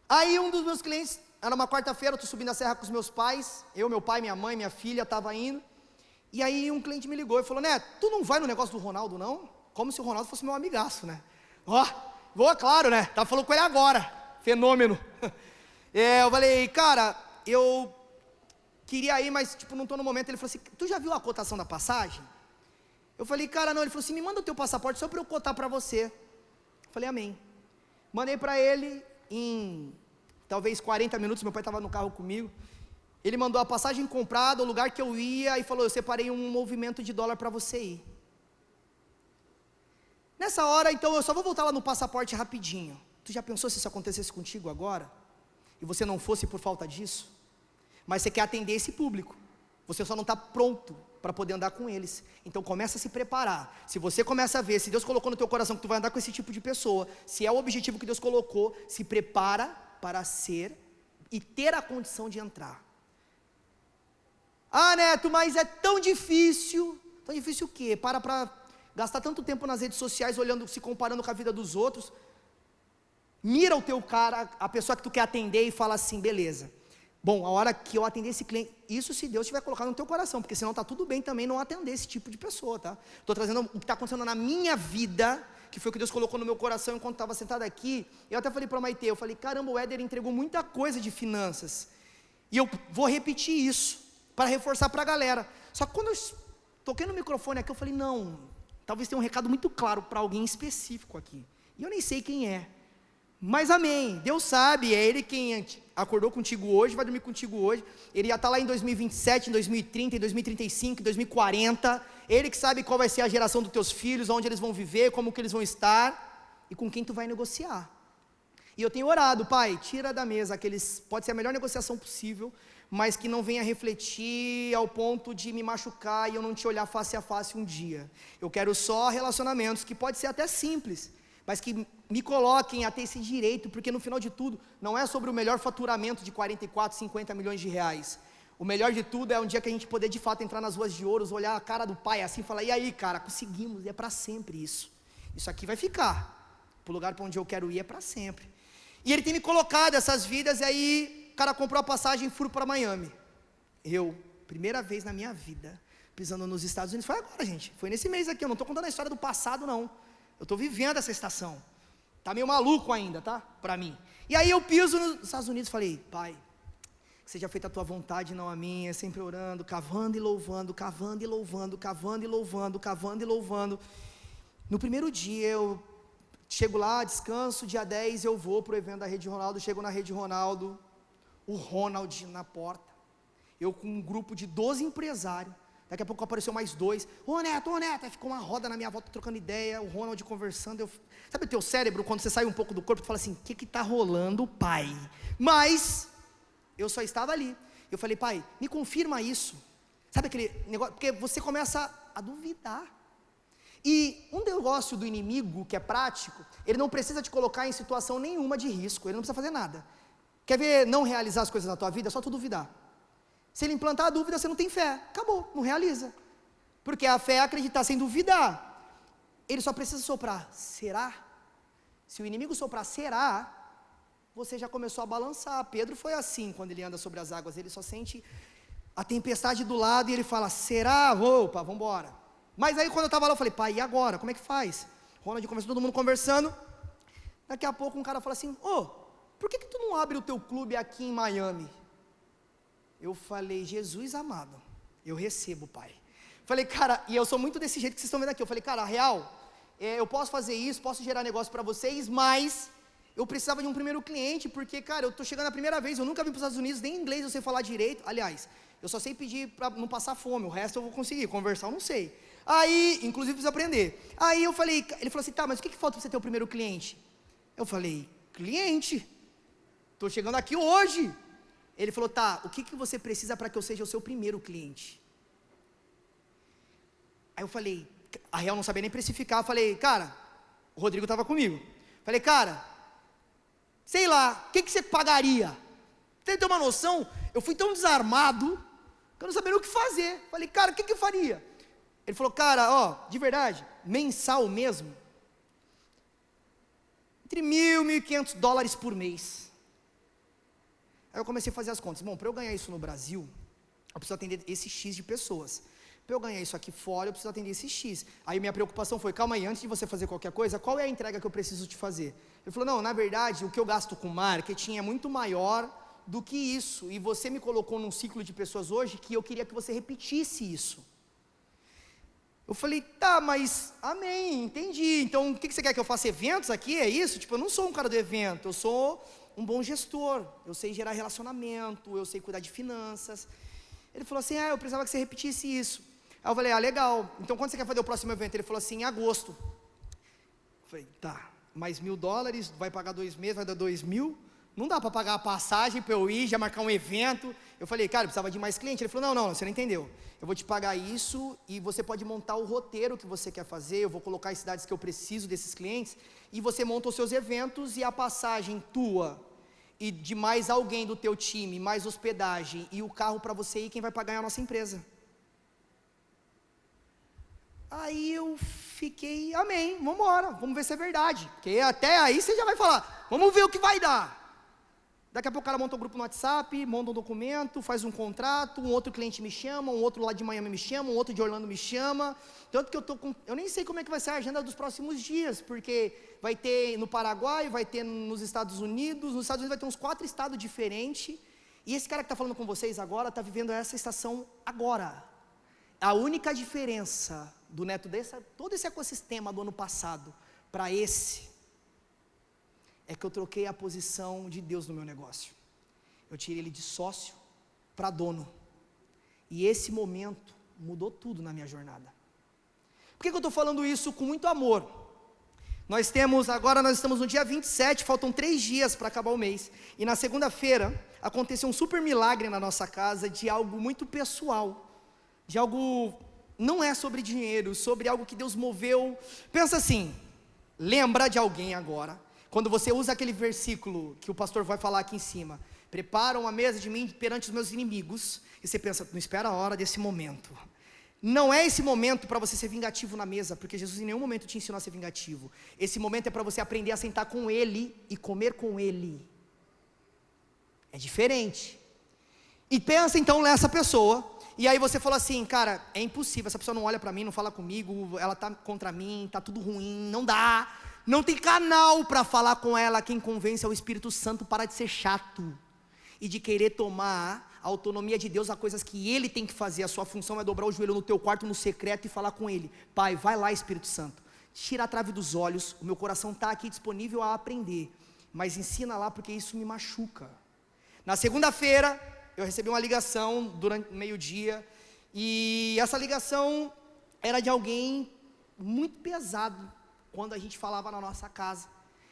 Aí um dos meus clientes, era uma quarta-feira, eu estou subindo a serra com os meus pais, meu pai, minha mãe, minha filha, estava indo, e aí um cliente me ligou e falou, Neto, tu não vai no negócio do Ronaldo não? Como se o Ronaldo fosse meu amigaço, né? Vou, claro, né, tava falando com ele agora, fenômeno. Eu falei, cara, eu queria ir, mas não estou no momento. Ele falou assim, tu já viu a cotação da passagem? Eu falei, cara, não. Ele falou assim, me manda o teu passaporte só para eu cotar para você. Eu falei, amém. Mandei para ele, em talvez 40 minutos, meu pai estava no carro comigo, ele mandou a passagem comprada, o lugar que eu ia, e falou, eu separei um movimento de dólar para você ir. Nessa hora, então, eu só vou voltar lá no passaporte rapidinho. Tu já pensou se isso acontecesse contigo agora? E você não fosse por falta disso? Mas você quer atender esse público, você só não está pronto para poder andar com eles, então começa a se preparar. Se você começa a ver, se Deus colocou no teu coração que tu vai andar com esse tipo de pessoa, se é o objetivo que Deus colocou, se prepara para ser e ter a condição de entrar. Neto, mas é tão difícil o quê? Para gastar tanto tempo nas redes sociais, olhando, se comparando com a vida dos outros, mira o teu cara, a pessoa que tu quer atender e fala assim, beleza, bom, a hora que eu atender esse cliente, isso se Deus tiver colocado no teu coração, porque senão está tudo bem também não atender esse tipo de pessoa, tá? Estou trazendo o que está acontecendo na minha vida, que foi o que Deus colocou no meu coração enquanto estava sentado aqui. Eu até falei para a Maitê, eu falei, caramba, o Éder entregou muita coisa de finanças, e eu vou repetir isso, para reforçar para a galera. Só que quando eu toquei no microfone aqui, eu falei, não, talvez tenha um recado muito claro para alguém específico aqui, e eu nem sei quem é, mas amém, Deus sabe, é Ele quem acordou contigo hoje, vai dormir contigo hoje, Ele já está lá em 2027, em 2030, em 2035, em 2040, Ele que sabe qual vai ser a geração dos teus filhos, onde eles vão viver, como que eles vão estar, e com quem tu vai negociar. E eu tenho orado, Pai, tira da mesa aqueles, pode ser a melhor negociação possível, mas que não venha refletir ao ponto de me machucar e eu não te olhar face a face um dia. Eu quero só relacionamentos, que pode ser até simples, mas que me coloquem a ter esse direito, porque no final de tudo, não é sobre o melhor faturamento de 44, 50 milhões de reais. O melhor de tudo é um dia que a gente poder de fato entrar nas ruas de Ouros, olhar a cara do pai assim e falar, e aí cara, conseguimos, e é para sempre isso. Isso aqui vai ficar, para o lugar para onde eu quero ir é para sempre. E ele tem me colocado essas vidas, e aí o cara comprou a passagem e fui para Miami. Eu, primeira vez na minha vida, pisando nos Estados Unidos, foi agora gente, foi nesse mês aqui, eu não estou contando a história do passado não, eu estou vivendo essa estação, está meio maluco ainda, tá, para mim. E aí eu piso nos Estados Unidos e falei, pai, que seja feita a tua vontade, não a minha, sempre orando, cavando e louvando, cavando e louvando, cavando e louvando, cavando e louvando. No primeiro dia eu chego lá, descanso, dia 10 eu vou para o evento da Rede Ronaldo, chego na Rede Ronaldo, o Ronald na porta, eu com um grupo de 12 empresários, daqui a pouco apareceu mais 2, ô Neto, aí ficou uma roda na minha volta, trocando ideia, o Ronald conversando, sabe o teu cérebro, quando você sai um pouco do corpo, tu fala assim, o que está rolando, pai? Mas eu só estava ali, eu falei, pai, me confirma isso, sabe aquele negócio, porque você começa a duvidar, e um negócio do inimigo, que é prático, ele não precisa te colocar em situação nenhuma de risco, ele não precisa fazer nada, quer ver não realizar as coisas na tua vida, é só tu duvidar, se ele implantar a dúvida, você não tem fé, acabou, não realiza, porque a fé é acreditar sem duvidar, ele só precisa soprar, será? Se o inimigo soprar, será? Você já começou a balançar. Pedro foi assim, quando ele anda sobre as águas, ele só sente a tempestade do lado, e ele fala, será? Opa, vamos embora. Mas aí quando eu estava lá, eu falei, pai, e agora? Como é que faz? Ronald começou todo mundo conversando, daqui a pouco um cara fala assim, por que tu não abre o teu clube aqui em Miami? Eu falei, Jesus amado, eu recebo, pai. Falei, cara, e eu sou muito desse jeito que vocês estão vendo aqui, eu falei, cara, real, eu posso fazer isso, posso gerar negócio para vocês, mas eu precisava de um primeiro cliente, porque, cara, eu estou chegando a primeira vez, eu nunca vim para os Estados Unidos, nem inglês eu sei falar direito, aliás, eu só sei pedir para não passar fome, o resto eu vou conseguir, conversar eu não sei. Aí, inclusive preciso aprender. Aí eu falei, ele falou assim, tá, mas o que falta para você ter o primeiro cliente? Eu falei, cliente, estou chegando aqui hoje. Ele falou, tá, o que você precisa para que eu seja o seu primeiro cliente? Aí eu falei, a real não sabia nem precificar, eu falei, cara, o Rodrigo estava comigo, falei, cara, sei lá, o que você pagaria? Você tem uma noção? Eu fui tão desarmado, que eu não sabia o que fazer, falei, cara, o que eu faria? Ele falou, cara, de verdade, mensal mesmo, entre $1.000 e $1.500 por mês. Aí eu comecei a fazer as contas, bom, para eu ganhar isso no Brasil, eu preciso atender esse X de pessoas, para eu ganhar isso aqui fora, eu preciso atender esse X, aí minha preocupação foi, calma aí, antes de você fazer qualquer coisa, qual é a entrega que eu preciso te fazer? Ele falou, não, na verdade, o que eu gasto com marketing é muito maior do que isso, e você me colocou num ciclo de pessoas hoje, que eu queria que você repetisse isso. Eu falei, tá, mas, amém, entendi, então o que você quer que eu faça eventos aqui, é isso? Tipo, eu não sou um cara do evento, eu sou um bom gestor, eu sei gerar relacionamento, eu sei cuidar de finanças. Ele falou assim, eu precisava que você repetisse isso. Aí eu falei, legal, então quando você quer fazer o próximo evento? Ele falou assim, em agosto. Eu falei, tá, mais $1.000, vai pagar 2 meses, vai dar 2.000, não dá para pagar a passagem para eu ir, já marcar um evento. Eu falei, cara, eu precisava de mais cliente. Ele falou, não, você não entendeu, eu vou te pagar isso, e você pode montar o roteiro que você quer fazer, eu vou colocar as cidades que eu preciso desses clientes, e você monta os seus eventos, e a passagem tua, e de mais alguém do teu time, mais hospedagem, e o carro para você ir, quem vai pagar é a nossa empresa. Aí eu fiquei, amém, vamos embora, vamos ver se é verdade, porque até aí você já vai falar, vamos ver o que vai dar. Daqui a pouco o cara monta um grupo no WhatsApp, monta um documento, faz um contrato, um outro cliente me chama, um outro lá de Miami me chama, um outro de Orlando me chama, tanto que eu nem sei como é que vai ser a agenda dos próximos dias, porque vai ter no Paraguai, vai ter nos Estados Unidos vai ter uns 4 estados diferentes, e esse cara que está falando com vocês agora, está vivendo essa estação agora. A única diferença do Neto, todo esse ecossistema do ano passado, para esse, é que eu troquei a posição de Deus no meu negócio, eu tirei ele de sócio para dono, e esse momento mudou tudo na minha jornada. Por que eu estou falando isso com muito amor? Nós estamos no dia 27, faltam 3 dias para acabar o mês, e na segunda-feira, aconteceu um super milagre na nossa casa, de algo muito pessoal, de algo, não é sobre dinheiro, sobre algo que Deus moveu. Pensa assim, lembra de alguém agora, quando você usa aquele versículo que o pastor vai falar aqui em cima, prepara uma mesa de mim perante os meus inimigos, e você pensa, não espera a hora desse momento. Não é esse momento para você ser vingativo na mesa, porque Jesus em nenhum momento te ensinou a ser vingativo. Esse momento é para você aprender a sentar com Ele e comer com Ele. É diferente. E pensa então nessa pessoa, e aí você falou assim, cara, é impossível, essa pessoa não olha para mim, não fala comigo, ela está contra mim, está tudo ruim, não dá, não tem canal para falar com ela. Quem convence é o Espírito Santo. Para de ser chato e de querer tomar a autonomia de Deus a coisas que Ele tem que fazer. A sua função é dobrar o joelho no teu quarto, no secreto, e falar com Ele. Pai, vai lá, Espírito Santo, tira a trave dos olhos, o meu coração está aqui disponível a aprender, mas ensina lá, porque isso me machuca. Na segunda-feira, eu recebi uma ligação durante meio-dia, e essa ligação era de alguém muito pesado, quando a gente falava na nossa casa.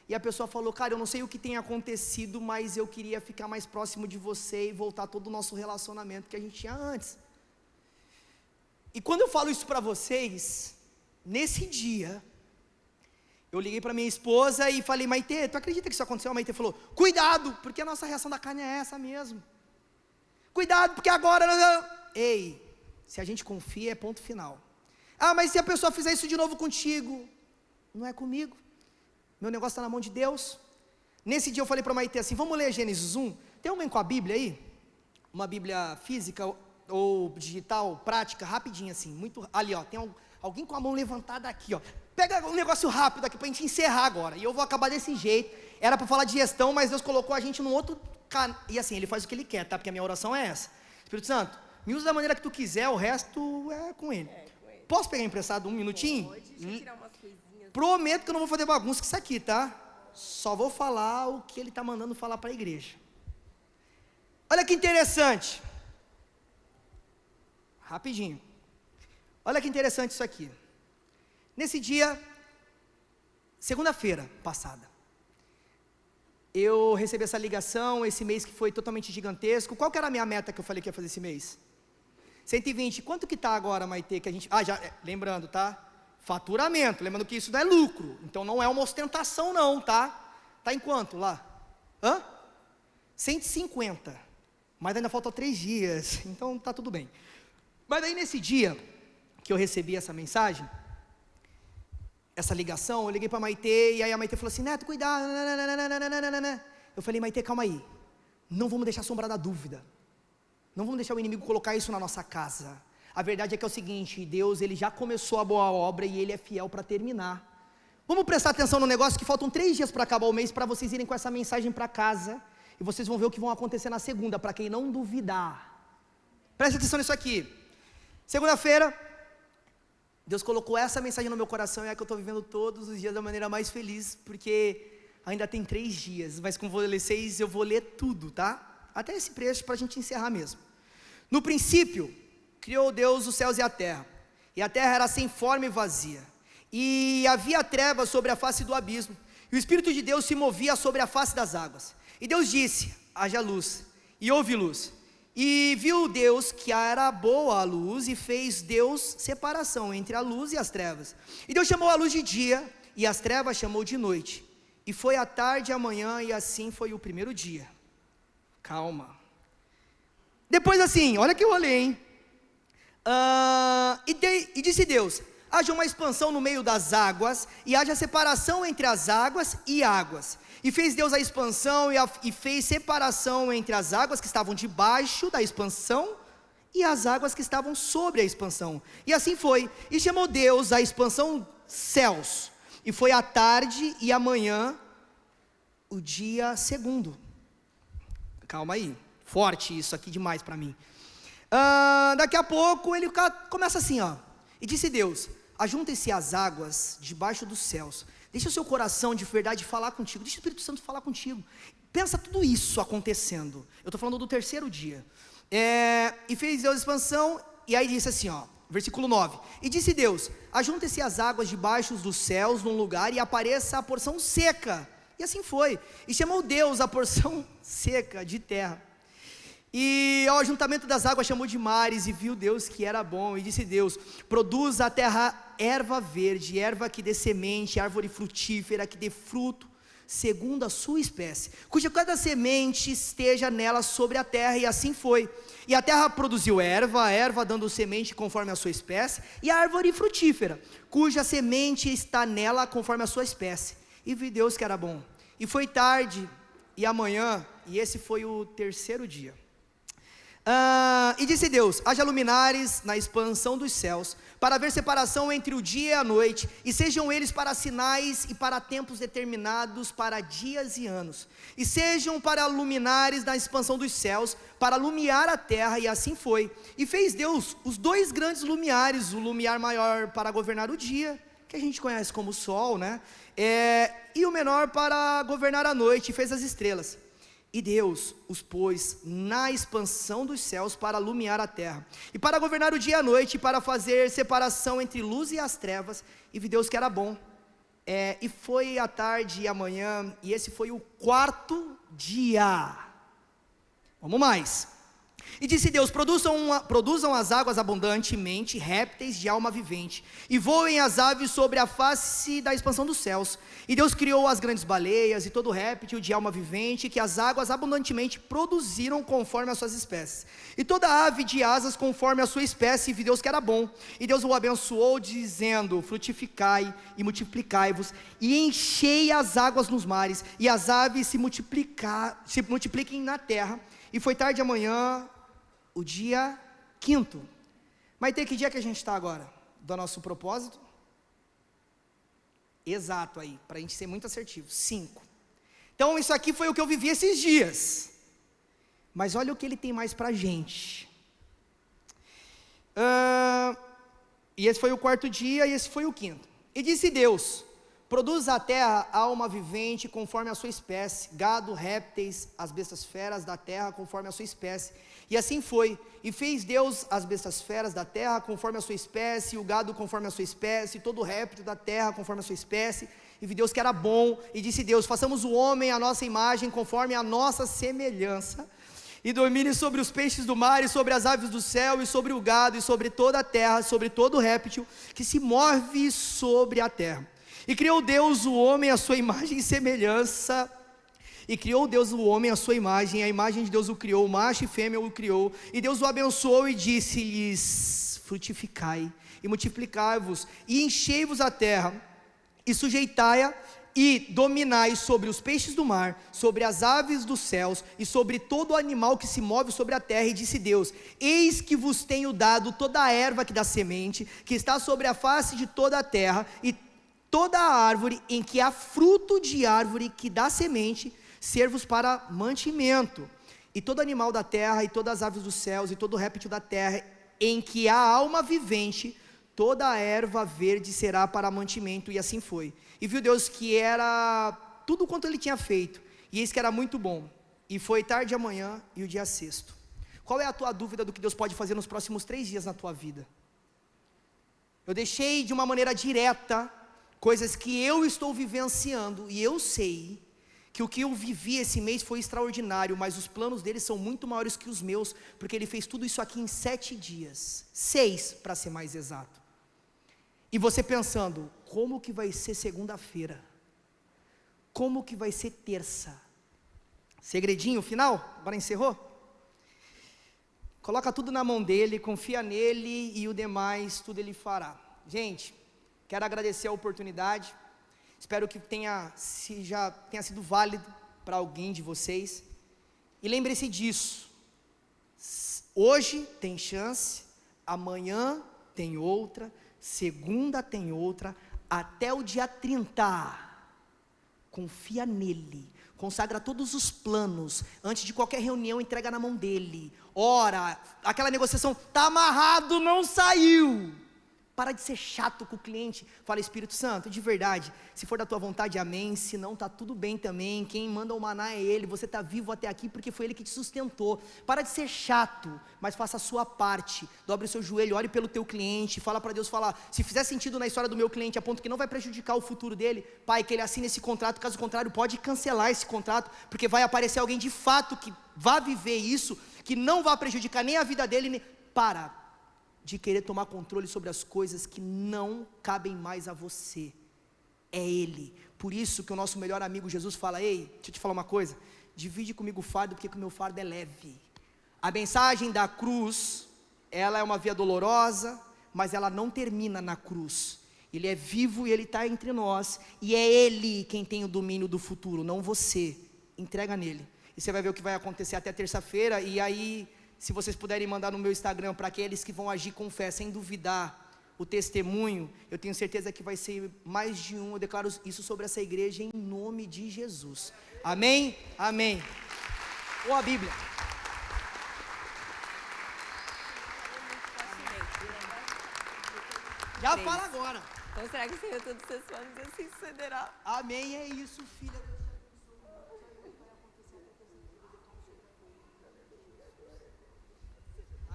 E a pessoa falou, cara, eu não sei o que tem acontecido, mas eu queria ficar mais próximo de você e voltar todo o nosso relacionamento que a gente tinha antes. E quando eu falo isso para vocês, nesse dia, eu liguei para minha esposa e falei, Maitê, tu acredita que isso aconteceu? A Maitê falou, cuidado, porque a nossa reação da carne é essa mesmo. Cuidado, porque agora... Ei, se a gente confia, é ponto final. Ah, mas se a pessoa fizer isso de novo contigo? Não é comigo. Meu negócio está na mão de Deus. Nesse dia eu falei para a Maitê assim, vamos ler Gênesis 1? Tem alguém com a Bíblia aí? Uma Bíblia física ou digital, prática, rapidinho assim, muito, ali ó, tem alguém com a mão levantada aqui ó, pega um negócio rápido aqui para a gente encerrar agora, e eu vou acabar desse jeito. Era para falar de gestão, mas Deus colocou a gente num outro e assim, Ele faz o que Ele quer, tá? Porque a minha oração é essa. Espírito Santo, me usa da maneira que Tu quiser, o resto é com Ele. Posso pegar emprestado um minutinho? Pode, deixa eu tirar umas coisinhas. Prometo que eu não vou fazer bagunça com isso aqui, tá? Só vou falar o que Ele está mandando falar para a igreja. Olha que interessante. Rapidinho. Olha que interessante isso aqui. Nesse dia, segunda-feira passada, eu recebi essa ligação, esse mês que foi totalmente gigantesco. Qual que era a minha meta que eu falei que ia fazer esse mês? 120. Quanto que está agora, Maitê, que a gente... já, lembrando, tá? Faturamento, lembrando que isso não é lucro, então não é uma ostentação não, tá? Tá em quanto lá? 150, mas ainda faltam 3 dias, então tá tudo bem. Mas aí nesse dia, que eu recebi essa mensagem, essa ligação, eu liguei para a Maitê, e aí a Maitê falou assim, Neto, cuidado, eu falei, Maitê, calma aí, não vamos deixar sombrar da dúvida, não vamos deixar o inimigo colocar isso na nossa casa. A verdade é que é o seguinte, Deus, Ele já começou a boa obra e Ele é fiel para terminar. Vamos prestar atenção no negócio que faltam 3 dias para acabar o mês, para vocês irem com essa mensagem para casa, e vocês vão ver o que vai acontecer na segunda, para quem não duvidar. Presta atenção nisso aqui. Segunda-feira, Deus colocou essa mensagem no meu coração, e é que eu estou vivendo todos os dias da maneira mais feliz, porque ainda tem 3 dias, mas como vou ler 6, eu vou ler tudo, tá? Até esse trecho para a gente encerrar mesmo. No princípio, criou Deus os céus e a terra terra era sem forma e vazia, e havia trevas sobre a face do abismo, e o Espírito de Deus se movia sobre a face das águas, e Deus disse, haja luz, e houve luz, e viu Deus que era boa a luz, e fez Deus separação entre a luz e as trevas, e Deus chamou a luz de dia, e as trevas chamou de noite, e foi a tarde e a manhã, e assim foi o primeiro dia. Calma, depois assim, olha que eu olhei, hein? E disse Deus, haja uma expansão no meio das águas, e haja separação entre as águas e águas, e fez Deus a expansão, e fez separação entre as águas que estavam debaixo da expansão, e as águas que estavam sobre a expansão, e assim foi, e chamou Deus a expansão céus, e foi a tarde e a manhã, o dia segundo. Calma aí, forte isso aqui demais para mim. Daqui a pouco ele começa assim, ó. E disse Deus, ajuntem-se as águas debaixo dos céus, deixa o seu coração de verdade falar contigo, deixa o Espírito Santo falar contigo, pensa tudo isso acontecendo, eu estou falando do terceiro dia, e fez Deus a expansão, e aí disse assim, ó, versículo 9, e disse Deus, ajuntem-se as águas debaixo dos céus num lugar, e apareça a porção seca, e assim foi, e chamou Deus a porção seca de terra, e ao ajuntamento das águas chamou de mares, e viu Deus que era bom, e disse Deus, produz a terra erva verde, erva que dê semente, árvore frutífera, que dê fruto, segundo a sua espécie, cuja cada semente esteja nela sobre a terra, e assim foi. E a terra produziu erva, a erva dando semente conforme a sua espécie, e a árvore frutífera, cuja semente está nela conforme a sua espécie. E viu Deus que era bom. E foi tarde e amanhã, e esse foi o terceiro dia. E disse Deus: haja luminares na expansão dos céus, para haver separação entre o dia e a noite, e sejam eles para sinais e para tempos determinados, para dias e anos, e sejam para luminares na expansão dos céus, para lumiar a terra. E assim foi. E fez Deus os dois grandes lumiares, o lumiar maior para governar o dia, que a gente conhece como sol, né? E o menor para governar a noite, e fez as estrelas. E Deus os pôs na expansão dos céus para iluminar a terra, e para governar o dia e a noite, e para fazer separação entre luz e as trevas. E viu Deus que era bom. E foi a tarde e a manhã, e esse foi o quarto dia. Vamos mais. E disse Deus: produzam as águas abundantemente répteis de alma vivente, e voem as aves sobre a face da expansão dos céus. E Deus criou as grandes baleias e todo réptil de alma vivente, que as águas abundantemente produziram conforme as suas espécies, e toda ave de asas conforme a sua espécie. E viu Deus que era bom. E Deus o abençoou, dizendo: frutificai e multiplicai-vos, e enchei as águas nos mares, e as aves se multipliquem na terra. E foi tarde amanhã, o dia quinto. Mas tem que dia que a gente está agora? Do nosso propósito? Exato aí, para a gente ser muito assertivo, 5. Então isso aqui foi o que eu vivi esses dias. Mas olha o que ele tem mais para a gente. E esse foi o quarto dia, e esse foi o quinto. E disse Deus: produz a terra alma vivente conforme a sua espécie, gado, répteis, as bestas feras da terra conforme a sua espécie. E assim foi. E fez Deus as bestas feras da terra conforme a sua espécie, o gado conforme a sua espécie, todo réptil da terra conforme a sua espécie. E viu Deus que era bom. E disse Deus: façamos o homem à nossa imagem, conforme a nossa semelhança, e domine sobre os peixes do mar, e sobre as aves do céu, e sobre o gado, e sobre toda a terra, sobre todo réptil que se move sobre a terra. E criou Deus o homem à sua imagem e semelhança. E criou Deus o homem à sua imagem, a imagem de Deus o criou, macho e fêmea o criou. E Deus o abençoou e disse-lhes: frutificai e multiplicai-vos, e enchei-vos a terra, e sujeitai-a, e dominai sobre os peixes do mar, sobre as aves dos céus, e sobre todo animal que se move sobre a terra. E disse Deus: eis que vos tenho dado toda a erva que dá semente, que está sobre a face de toda a terra, e toda a árvore em que há fruto de árvore que dá semente, ser-vos para mantimento, e todo animal da terra, e todas as aves dos céus, e todo réptil da terra em que há alma vivente, toda a erva verde será para mantimento. E assim foi. E viu Deus que era tudo quanto ele tinha feito, e eis que era muito bom. E foi tarde amanhã, e o dia sexto. Qual é a tua dúvida do que Deus pode fazer nos próximos 3 dias na tua vida? Eu deixei de uma maneira direta coisas que eu estou vivenciando, e eu sei que o que eu vivi esse mês foi extraordinário, mas os planos dele são muito maiores que os meus, porque ele fez tudo isso aqui em 7 dias, 6 para ser mais exato. E você pensando: como que vai ser segunda-feira? Como que vai ser terça? Segredinho final? Agora encerrou? Coloca tudo na mão dele, confia nele, e o demais tudo ele fará. Gente, quero agradecer a oportunidade. Espero que já tenha sido válido para alguém de vocês. E lembre-se disso: hoje tem chance, amanhã tem outra, segunda tem outra, até o dia 30. Confia nele, consagra todos os planos. Antes de qualquer reunião, entrega na mão dele. Ora, aquela negociação está amarrado, não saiu. Para de ser chato com o cliente. Fala: Espírito Santo, de verdade, se for da tua vontade, amém. Se não, está tudo bem também. Quem manda o maná é ele. Você está vivo até aqui porque foi ele que te sustentou. Para de ser chato, mas faça a sua parte. Dobre o seu joelho, ore pelo teu cliente. Fala para Deus, se fizer sentido na história do meu cliente, a ponto que não vai prejudicar o futuro dele, Pai, que ele assine esse contrato. Caso contrário, pode cancelar esse contrato, porque vai aparecer alguém de fato que vá viver isso, que não vai prejudicar nem a vida dele, nem... de querer tomar controle sobre as coisas que não cabem mais a você. É Ele. Por isso que o nosso melhor amigo Jesus fala: ei, deixa eu te falar uma coisa, divide comigo o fardo, porque o meu fardo é leve. A mensagem da cruz, ela é uma via dolorosa, mas ela não termina na cruz. Ele é vivo e Ele está entre nós, e é Ele quem tem o domínio do futuro, não você. Entrega nele, e você vai ver o que vai acontecer até terça-feira. E aí, se vocês puderem mandar no meu Instagram, para aqueles que vão agir com fé, sem duvidar, o testemunho, eu tenho certeza que vai ser mais de um. Eu declaro isso sobre essa igreja em nome de Jesus, amém? Amém. Ou a Bíblia. Já fala agora. Então será que o Senhor todos os seus planos assim sucederá? Amém, é isso, filha.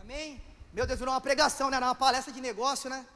Amém? Meu Deus, virou uma pregação, né? Era uma palestra de negócio, né?